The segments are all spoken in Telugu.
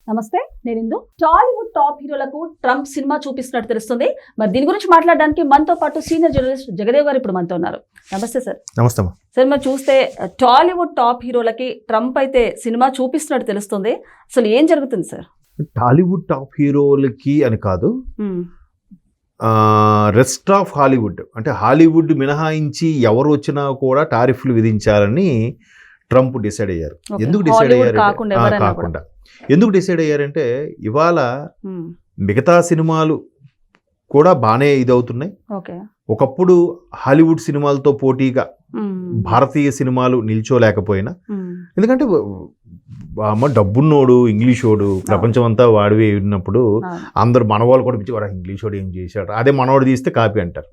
నమస్తే, నేను ఇందు. టాలీవుడ్ టాప్ హీరోలకు ట్రంప్ సినిమా చూపిస్తున్నట్టు తెలుస్తుంది. మరి దీని గురించి మాట్లాడడానికి మనతో పాటు సీనియర్ జర్నలిస్ట్ జగదేవ్ గారు ఇప్పుడు మనతో ఉన్నారు. నమస్తే సార్. నమస్తే సార్, మరి చూస్తే టాలీవుడ్ టాప్ హీరోలకి ట్రంప్ అయితే సినిమా చూపిస్తున్నట్టు తెలుస్తుంది. అసలు ఏం జరుగుతుంది సార్? టాలీవుడ్ టాప్ హీరోలకి అని కాదు, రెస్ట్ ఆఫ్ హాలీవుడ్ అంటే హాలీవుడ్ మినహాయించి ఎవరు వచ్చినా కూడా టారిఫ్లు విధించాలని ట్రంప్ డిసైడ్ అయ్యారు. ఎందుకు డిసైడ్ అయ్యారు కాకుండా ఎందుకు డిసైడ్ అయ్యారంటే ఇవాళ మిగతా సినిమాలు కూడా బాగానే ఇదవుతున్నాయి. ఒకప్పుడు హాలీవుడ్ సినిమాలతో పోటీగా భారతీయ సినిమాలు నిల్చోలేకపోయినా, ఎందుకంటే డబ్బున్నోడు ఇంగ్లీషోడు ప్రపంచం అంతా వాడివే ఉన్నప్పుడు అందరు మనవాళ్ళు కూడా పిచ్చి వాడు ఇంగ్లీషోడు ఏం చేశాడు, అదే మనవాడు తీస్తే కాపీ అంటారు.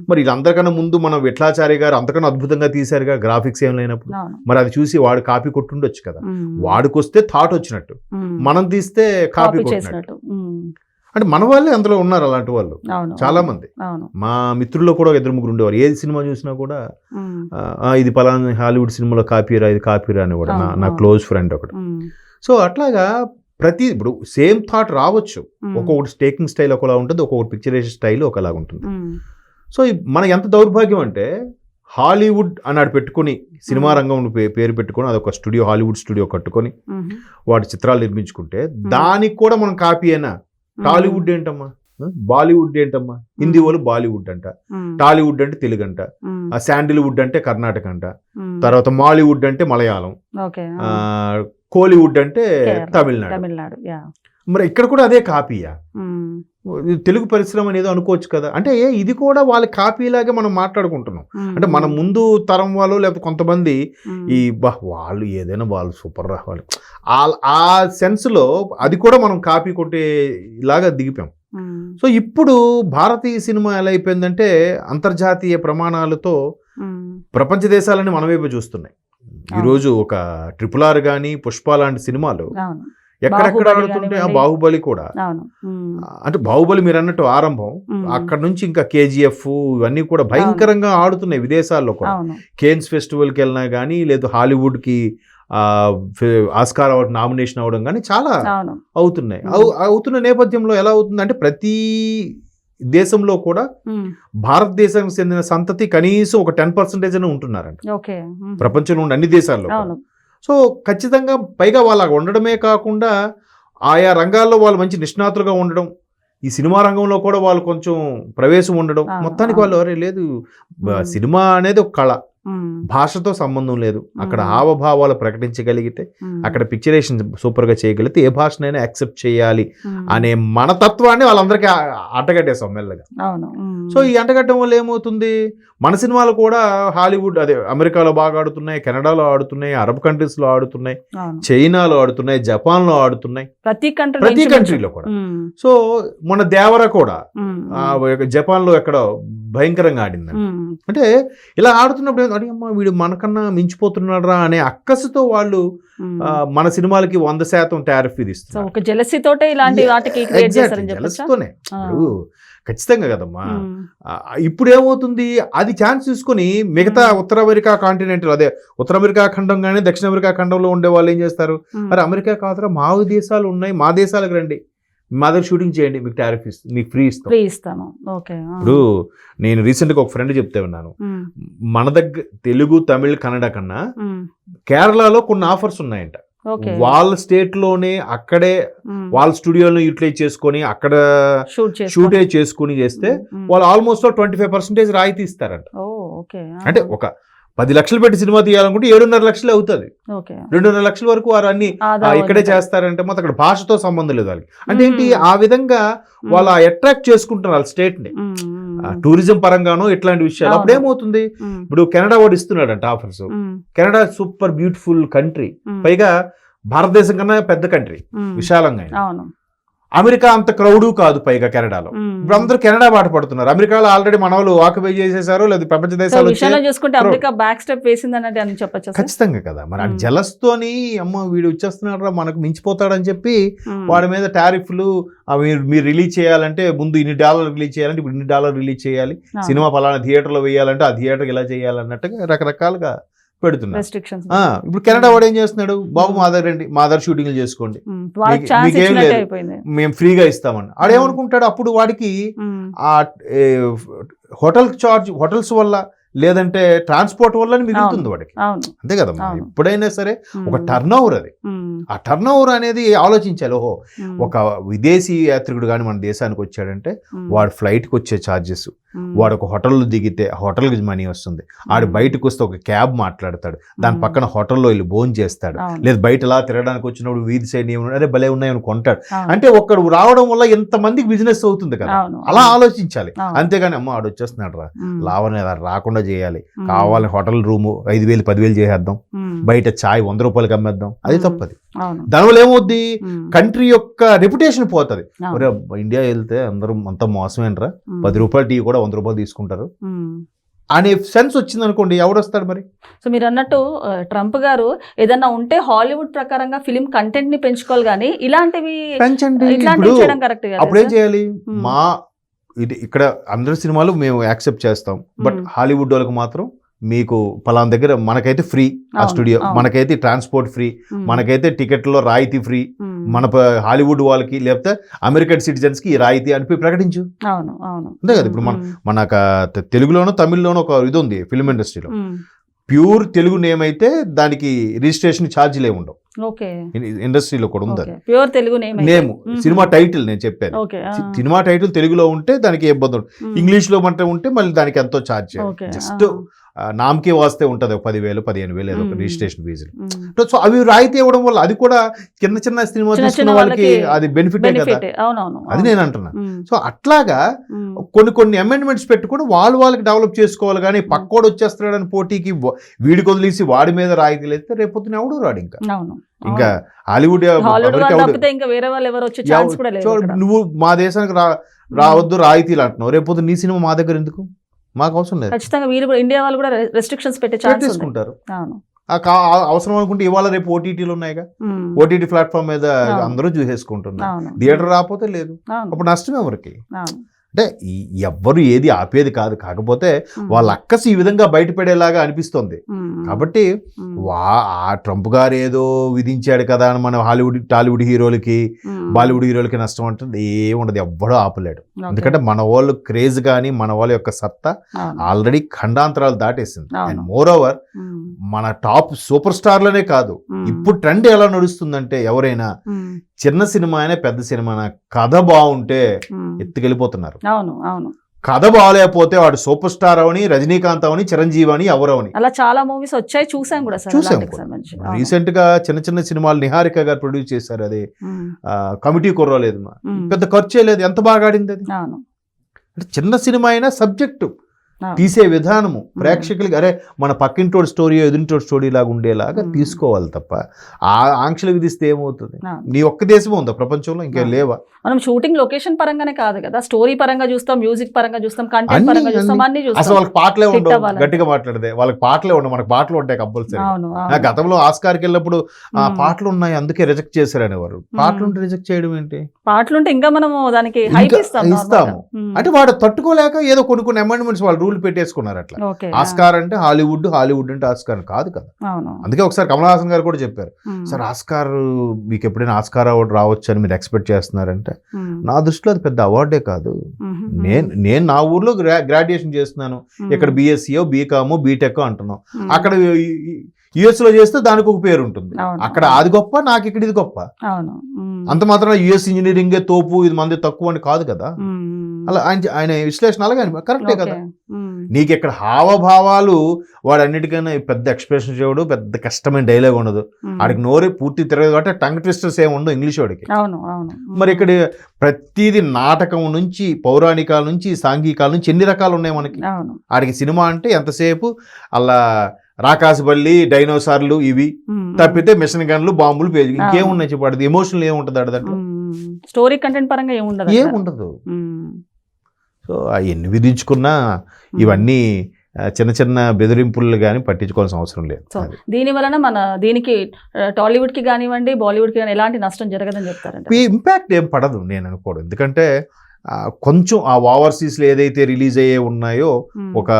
మరి వీళ్ళందరికన్నా ముందు మనం విఠలాచార్య గారు అంతకన్నా అద్భుతంగా తీశారుగా, గ్రాఫిక్స్ ఏం లేనప్పుడు. మరి అది చూసి వాడు కాపీ కొట్టుండొచ్చు కదా. వాడికి వస్తే థాట్ వచ్చినట్టు, మనం తీస్తే కాపీ కొట్టినట్టు. అంటే మన వాళ్ళే అందులో ఉన్నారు అలాంటి వాళ్ళు చాలా మంది. మా మిత్రుల్లో కూడా 2-3 ఉండేవారు. ఏది సినిమా చూసినా కూడా ఇది పలానా హాలీవుడ్ సినిమాలో కాపీరా, ఇది కాపీరా అని కూడా నా క్లోజ్ ఫ్రెండ్ ఒకటి. సో అట్లాగా ఇప్పుడు సేమ్ థాట్ రావచ్చు. ఒక్కొక్కటి టేకింగ్ స్టైల్ ఒకలా ఉంటుంది, ఒక్కొక్కటి పిక్చరేషన్ స్టైల్ ఒకలాగా ఉంటుంది. సో మన ఎంత దౌర్భాగ్యం అంటే హాలీవుడ్ అన్నాడు పెట్టుకుని సినిమా రంగం పేరు పెట్టుకుని అదొక స్టూడియో, హాలీవుడ్ స్టూడియో కట్టుకొని వాటి చిత్రాలు నిర్మించుకుంటే దానికి కూడా మనం కాపీ అయినా. టాలీవుడ్ ఏంటమ్మా, బాలీవుడ్ ఏంటమ్మా, హిందీ వాళ్ళు బాలీవుడ్ అంట, టాలీవుడ్ అంటే తెలుగు అంట, శాండిల్వుడ్ అంటే కర్ణాటక అంట, తర్వాత మాలీవుడ్ అంటే మలయాళం, కోలీవుడ్ అంటే తమిళనాడు. మరి ఇక్కడ కూడా అదే కాపీయా? తెలుగు పరిశ్రమ అనేది అనుకోవచ్చు కదా. అంటే ఇది కూడా వాళ్ళ కాపీలాగే మనం మాట్లాడుకుంటున్నాం. అంటే మన ముందు తరం వాళ్ళు లేకపోతే కొంతమంది ఈ వాళ్ళు ఏదైనా వాళ్ళు సూపర్ రా వాళ్ళు ఆ సెన్స్లో అది కూడా మనం కాపీ కొట్టే ఇలాగా దిగిపోయాం. సో ఇప్పుడు భారతీయ సినిమా ఎలా అయిపోయిందంటే అంతర్జాతీయ ప్రమాణాలతో ప్రపంచ దేశాలని మన వైపు చూస్తున్నాయి. ఈరోజు ఒక RRR కానీ పుష్ప లాంటి సినిమాలు ఎక్కడెక్కడ ఆడుతుంటే, బాహుబలి కూడా. అంటే బాహుబలి మీరు అన్నట్టు ఆరంభం, అక్కడ నుంచి ఇంకా KGF ఇవన్నీ కూడా భయంకరంగా ఆడుతున్నాయి విదేశాల్లో కూడా. కేన్స్ ఫెస్టివల్కి వెళ్ళినా కానీ, లేదు హాలీవుడ్కి ఆస్కార్ అవార్డు నామినేషన్ అవ్వడం కానీ చాలా అవుతున్నాయి. అవుతున్న నేపథ్యంలో ఎలా అవుతుంది అంటే ప్రతి దేశంలో కూడా భారతదేశానికి చెందిన సంతతి కనీసం ఒక 10% ఉంటున్నారంట ప్రపంచంలో ఉన్న అన్ని దేశాల్లో. సో ఖచ్చితంగా పైగా వాళ్ళ ఉండడమే కాకుండా ఆయా రంగాల్లో వాళ్ళు మంచి నిష్ణాతులుగా ఉండడం, ఈ సినిమా రంగంలో కూడా వాళ్ళు కొంచెం ప్రవేశం ఉండడం, మొత్తానికి వాళ్ళు లేదు సినిమా అనేది ఒక కళ, భాషతో సంబంధం లేదు. అక్కడ హావభావాలు ప్రకటించగలిగితే, అక్కడ పిక్చరేషన్ సూపర్గా చేయగలిగితే ఏ భాషనైనా యాక్సెప్ట్ చేయాలి అనే మనతత్వాన్ని వాళ్ళందరికీ అంటగట్టేసాం మెల్లగా. సో ఈ అంటగట్టడం వల్ల ఏమవుతుంది, మన సినిమాలు కూడా హాలీవుడ్ అదే అమెరికాలో బాగా ఆడుతున్నాయి, కెనడాలో ఆడుతున్నాయి, అరబ్ కంట్రీస్లో ఆడుతున్నాయి, చైనాలో ఆడుతున్నాయి, జపాన్లో ఆడుతున్నాయి, ప్రతి కంట్రీలో కూడా. సో మన దేవర కూడా జపాన్లో ఎక్కడ భయంకరంగా ఆడింది. అంటే ఇలా ఆడుతున్నప్పుడు అమ్మా వీడు మనకన్నా మించిపోతున్నాడు రా అనే అక్కసుతో వాళ్ళు మన సినిమాలకి 100% టారిఫ్ విధిస్తారు. జలస్తోనే ఖచ్చితంగా కదమ్మా. ఇప్పుడు ఏమవుతుంది, అది ఛాన్స్ తీసుకొని మిగతా ఉత్తర అమెరికా కాంటినెంటల్, అదే ఉత్తర అమెరికా ఖండం కానీ దక్షిణ అమెరికా ఖండంలో ఉండే వాళ్ళు ఏం చేస్తారు, మరి అమెరికా కాదురా మా దేశాలు ఉన్నాయి, మా దేశాలకు రండి, మా దగ్గర షూటింగ్ చేయండి, మీకు టారిఫ్ మీకు ఫ్రీ ఇస్తాము. ఇప్పుడు నేను రీసెంట్గా ఒక ఫ్రెండ్ చెప్తే ఉన్నాను, మన దగ్గర తెలుగు తమిళ్ కన్నడ కన్నా కేరళలో కొన్ని ఆఫర్స్ ఉన్నాయంట. వాళ్ళ స్టేట్ లోనే అక్కడే వాళ్ళ స్టూడియోలో యూటిలైజ్ చేసుకొని అక్కడ షూటేజ్ చేసుకుని చేస్తే వాళ్ళు ఆల్మోస్ట్ 25% రాయితీ ఇస్తారంట. అంటే ఒక 10 లక్షలు పెట్టి సినిమా తీయాలనుకుంటే 7.5 లక్షలు అవుతుంది. 2.5 లక్షల వరకు వారు అన్ని ఇక్కడే చేస్తారంటే మొత్తం అక్కడ భాషతో సంబంధం లేదు వాళ్ళకి. అంటే ఏంటి, ఆ విధంగా వాళ్ళు అట్రాక్ట్ చేసుకుంటున్నారు వాళ్ళ స్టేట్ ని టూరిజం పరంగానో ఇట్లాంటి విషయాలు. అప్పుడు ఏమవుతుంది, ఇప్పుడు కెనడా వాడు ఇస్తున్నాడంట offers. Canada super beautiful country, పైగా భారతదేశం కన్నా పెద్ద కంట్రీ, విశాలంగా. అమెరికా అంత క్రౌడు కాదు పైగా కెనడాలో. ఇప్పుడు అందరూ కెనడా బాట పడుతున్నారు. అమెరికాలో ఆల్రెడీ మన వాళ్ళు ఆక్యుపై చేసేసారు, లేదా ప్రపంచ దేశాలు ఖచ్చితంగా కదా. మరి ఆ జలస్తోని అమ్మ వీడు వచ్చేస్తున్నాడు మనకు మించిపోతాడని చెప్పి వాడి మీద టారిఫ్లు, మీరు రిలీజ్ చేయాలంటే ముందు $1 రిలీజ్ చేయాలంటే ఇప్పుడు $1 రిలీజ్ చేయాలి, సినిమా ఫలానా థియేటర్లో వేయాలంటే ఆ థియేటర్కి ఇలా చేయాలన్నట్టుగా రకరకాలుగా పెడుతున్నారు. రెస్ట్రిక్షన్స్ ఇప్పుడు కెనడా వాడు ఏం చేస్తున్నాడు, బాబు మా దగ్గర రండి, మా దగ్గర షూటింగ్లు చేసుకోండి, మీకేం లేదు, మేము ఫ్రీగా ఇస్తామని. ఆడేమనుకుంటాడు అప్పుడు వాడికి ఆ హోటల్ చార్జ్, హోటల్స్ వల్ల లేదంటే ట్రాన్స్పోర్ట్ వల్ల మిగులుతుంది వాడికి, అంతే కదా. ఎప్పుడైనా సరే ఒక టర్న్ ఓవర్, అది ఆ టర్న్ ఓవర్ అనేది ఆలోచించాలి. ఓహో, ఒక విదేశీ యాత్రికుడు కానీ మన దేశానికి వచ్చాడంటే వాడు ఫ్లైట్కి వచ్చే ఛార్జెస్, వాడు ఒక హోటల్లో దిగితే హోటల్కి మనీ వస్తుంది, ఆడు బయటకు వస్తే ఒక క్యాబ్ మాట్లాడతాడు, దాని పక్కన హోటల్లో వెళ్ళి భోజనం చేస్తాడు, లేదు బయట ఎలా తిరగడానికి వచ్చినప్పుడు వీధి సైడ్ అరే భలే ఉన్నాయని కొంటాడు. అంటే ఒక్కడు రావడం వల్ల ఎంతమందికి బిజినెస్ అవుతుంది కదా, అలా ఆలోచించాలి. అంతేగాని అమ్మ ఆడు వచ్చేస్తున్నాడు రా, లావనే రాకుండా చేయాలి, కావాలని హోటల్ రూము 5,000 10,000 చేసేద్దాం, బయట ఛాయ్ 100 రూపాయలకి అమ్మేద్దాం, అది తప్పది. దానివల్ల ఏమవుద్ది, కంట్రీ యొక్క రెప్యుటేషన్ పోతుంది. ఇండియా వెళ్తే అందరూ అంత మోసమేనరా, 10 రూపాయల టీ కూడా 100 రూపాయలు తీసుకుంటారు అనే సెన్స్ వచ్చింది అనుకోండి, ఎవడు వస్తాడు మరి? సో మీరు అన్నట్టు ట్రంప్ గారు ఏదన్నా ఉంటే హాలీవుడ్ ప్రకారంగా ఫిలిం కంటెంట్ ని పెంచుకోవాలి, కానీ ఇలాంటివి పెంచండి. అప్పుడు ఏం చేయాలి, మా ఇక్కడ అందరి సినిమాలు మేము యాక్సెప్ట్ చేస్తాం, బట్ హాలీవుడ్ వాళ్ళకి మాత్రం మీకు పలానా దగ్గర మనకైతే ఫ్రీ ఆ స్టూడియో, మనకైతే ట్రాన్స్పోర్ట్ ఫ్రీ, మనకైతే టికెట్లో రాయితీ ఫ్రీ, మన హాలీవుడ్ వాళ్ళకి లేకపోతే అమెరికన్ సిటిజన్స్ కి రాయితీ అని ప్రకటించు. అంతే కదా. ఇప్పుడు మన తెలుగులోనో తమిళ్లోనో ఒక ఇది ఉంది ఫిల్మ్ ఇండస్ట్రీలో, ప్యూర్ తెలుగు నేమ్ అయితే దానికి రిజిస్ట్రేషన్ ఛార్జీలు ఏమి ఉండవు. ఇండస్ట్రీలో కూడా ఉంది pure Telugu name, cinema title నేను చెప్పాను, సినిమా టైటిల్ తెలుగులో ఉంటే దానికి ఏ ఇబ్బంది ఉండదు, ఇంగ్లీష్ లో ఉంటే మళ్ళీ దానికి ఎంతో ఛార్జ్ చేయాలి. జస్ట్ నామకే వాస్తే ఉంటుంది 10,000 15,000 ఏదో రిజిస్ట్రేషన్ ఫీజులు. సో అవి రాయితీ ఇవ్వడం వల్ల అది కూడా చిన్న చిన్న సినిమా తీసుకున్న వాళ్ళకి అది బెనిఫిటే కదా, అది నేను అంటున్నా. సో అట్లాగా కొన్ని అమెండ్మెంట్స్ పెట్టుకుని వాళ్ళకి డెవలప్ చేసుకోవాలి, కానీ పక్కోడు వచ్చేస్తున్నాడని పోటీకి వీడికి వదిలేసి వాడి మీద రాయితీలు వేస్తే రేపొద్దున ఎవడు రాడు. ఇంకా హాలీవుడ్ నువ్వు మా దేశానికి రావద్దు రాయితీలు అంటున్నావు, రేపొద్దు నీ సినిమా మా దగ్గర ఎందుకు, మాకు అవసరం లేదు. ఖచ్చితంగా వీళ్ళు కూడా ఇండియా వాళ్ళు కూడా రెస్ట్రిక్షన్స్ పెట్టేసుకుంటారు. అవసరం అనుకుంటే ఇవాళ రేపు ఓటీటీలు ఉన్నాయిగా, ఓటీటీ ప్లాట్ఫామ్ మీద అందరూ చూసేసుకుంటున్నారు, థియేటర్ రాకపోతే లేదు, అప్పుడు నష్టం ఎవరికి? అంటే ఎవ్వరు ఏది ఆపేది కాదు, కాకపోతే వాళ్ళ అక్కసి ఈ విధంగా బయటపడేలాగా అనిపిస్తుంది. కాబట్టి ఆ ట్రంప్ గారు ఏదో విధించాడు కదా అని మన టాలీవుడ్ హీరోలకి బాలీవుడ్ హీరోలకి నష్టం అంటే ఏముండదు, ఎవ్వడూ ఆపలేడు. ఎందుకంటే మన వాళ్ళు క్రేజ్ కానీ మన వాళ్ళ యొక్క సత్తా ఆల్రెడీ ఖండాంతరాలు దాటేసింది. అండ్ మోర్ ఓవర్ మన టాప్ సూపర్ స్టార్లనే కాదు, ఇప్పుడు ట్రెండ్ ఎలా నడుస్తుందంటే ఎవరైనా చిన్న సినిమా అయినా పెద్ద సినిమా కథ బాగుంటే ఎత్తుకెళ్ళిపోతున్నారు. కథ బాగాలేకపోతే వాడు సూపర్ స్టార్ అవని, రజనీకాంత్ అవని, చిరంజీవి అని, ఎవరవని, అలా చాలా మూవీస్ వచ్చాయి, చూసాం. రీసెంట్ గా చిన్న సినిమాలు నిహారిక గారు ప్రొడ్యూస్ చేశారు, అది కమిటీ కుర్రలేదు, పెద్ద ఖర్చే లేదు, ఎంత బాగా ఆడింది అది. అంటే చిన్న సినిమా అయినా సబ్జెక్టు తీసే విధానము ప్రేక్షకులకి అరే మన పక్కింటోడి స్టోరీ ఎదురింటోడి స్టోరీ లాగా ఉండేలాగా తీసుకోవాలి తప్ప ఆ ఆంక్షలు విధిస్తే ఏమవుతుంది? నీ ఒక్క దేశమే ఉందా ప్రపంచంలో, ఇంకేం లేవా? మనం షూటింగ్ లొకేషన్ పరంగానే కాదు కదా, స్టోరీ పరంగా చూస్తాం, మ్యూజిక్ పరంగా చూస్తాం, కంటెంట్ పరంగా చూస్తాం, అన్ని చూస్తాం. అసలు వాళ్ళకి పాటలే ఉండవు, గట్టిగా మాట్లాడితే వాళ్ళకి పాటలే ఉండవు, మనకు పాటలు ఉంటాయి కంపల్సరీ. గతంలో ఆస్కార్కి వెళ్ళినప్పుడు పాటలు ఉన్నాయి అందుకే రిజెక్ట్ చేశారు అనేవారు. పాటలు ఉంటే రిజెక్ట్ చేయడం ఏంటి? పాటలుంటే ఇంకా మనము దానికి ఇస్తాము అంటే వాడు తట్టుకోలేక ఏదో కొన్ని అమెండ్మెంట్స్ వాళ్ళు రూల్ పెట్టేసుకున్నారు. అట్లా ఆస్కార్ అంటే హాలీవుడ్, హాలీవుడ్ అంటే ఆస్కార్ కాదు కదా. అందుకే ఒకసారి కమల్ హాసన్ గారు కూడా చెప్పారు, సార్ ఆస్కార్ మీకు ఎప్పుడైనా ఆస్కార్ అవార్డు రావచ్చు అని మీరు ఎక్స్పెక్ట్ చేస్తున్నారంటే నా దృష్టిలో అది పెద్ద అవార్డే కాదు. నేను నా ఊర్లో గ్రాడ్యుయేషన్ చేస్తున్నాను, ఇక్కడ బిఎస్సీఓ బీకామో బీటెక్ అంటున్నాం, అక్కడ యుఎస్ లో చేస్తే దానికి ఒక పేరు ఉంటుంది, అక్కడ అది గొప్ప, నాకు ఇక్కడ ఇది గొప్ప. అంత మాత్రం యుఎస్ ఇంజనీరింగే తోపు, ఇది మంది తక్కువ అని కాదు కదా. అలా ఆయన విశ్లేషణ అలాగే కరెక్టే కదా. నీకు ఇక్కడ హావభావాలు వాడు అన్నిటికైనా పెద్ద ఎక్స్ప్రెషన్ చేయడు, పెద్ద కష్టమైన డైలాగ్ ఉండదు, ఆడికి నోరే పూర్తి తిరగదు కాబట్టి టంగ్ ట్విస్టర్స్ ఏమి ఉండవు ఇంగ్లీష్ వాడికి. మరి ఇక్కడ ప్రతిదీ నాటకం నుంచి పౌరాణికాల నుంచి సాంఘికాల నుంచి ఎన్ని రకాలు ఉన్నాయి మనకి. ఆడికి సినిమా అంటే ఎంతసేపు అలా రాకాసుబల్లి, డైనోసార్లు, ఇవి తప్పితే మిషన్ గన్లు, బాంబులు, పేజీ, ఇంకేమున్నాయి చెప్పాడు. ఎమోషనల్ ఏముంటుంది ఆడ దాంట్లో, స్టోరీ కంటెంట్ పరంగా ఏముండదు. సో ఎన్ని విధించుకున్నా ఇవన్నీ చిన్న చిన్న బెదిరింపులు కానీ పట్టించుకోవాల్సిన అవసరం లేదు. సో దీని వలన దీనికి టాలీవుడ్ కి కానివ్వండి బాలీవుడ్ కి కానీ ఎలాంటి నష్టం జరగదని చెప్తారంటే? ఇంపాక్ట్ ఏం పడదు నేను అనుకోవడం. ఎందుకంటే కొంచెం ఆ ఓవర్సీస్లో ఏదైతే రిలీజ్ అయ్యే ఉన్నాయో ఒక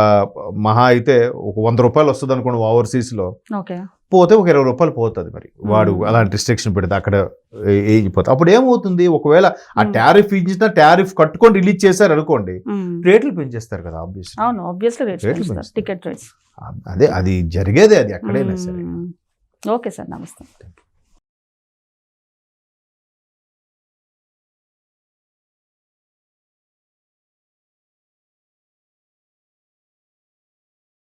మహా అయితే ఒక 100 రూపాయలు వస్తుంది అనుకోండి ఓవర్సీస్లో, ఓకే పోతే ఒక 20 రూపాయలు పోతుంది. మరి వాడు అలాంటి రిస్ట్రిక్షన్ పెడితే అక్కడ అయిపోతుంది. అప్పుడు ఏమవుతుంది, ఒకవేళ ఆ టారిఫ్ ఇచ్చిన టారిఫ్ కట్టుకొని రిలీజ్ చేశారు అనుకోండి, రేట్లు పెంచేస్తారు కదా ఆబ్వియస్లీ. అవును, ఆబ్వియస్లీ రేట్లు పెంచుతారు. Ticket rates. అదే అది జరిగేదే, అది ఎక్కడైనా సరే. ఓకే సార్, నమస్తే.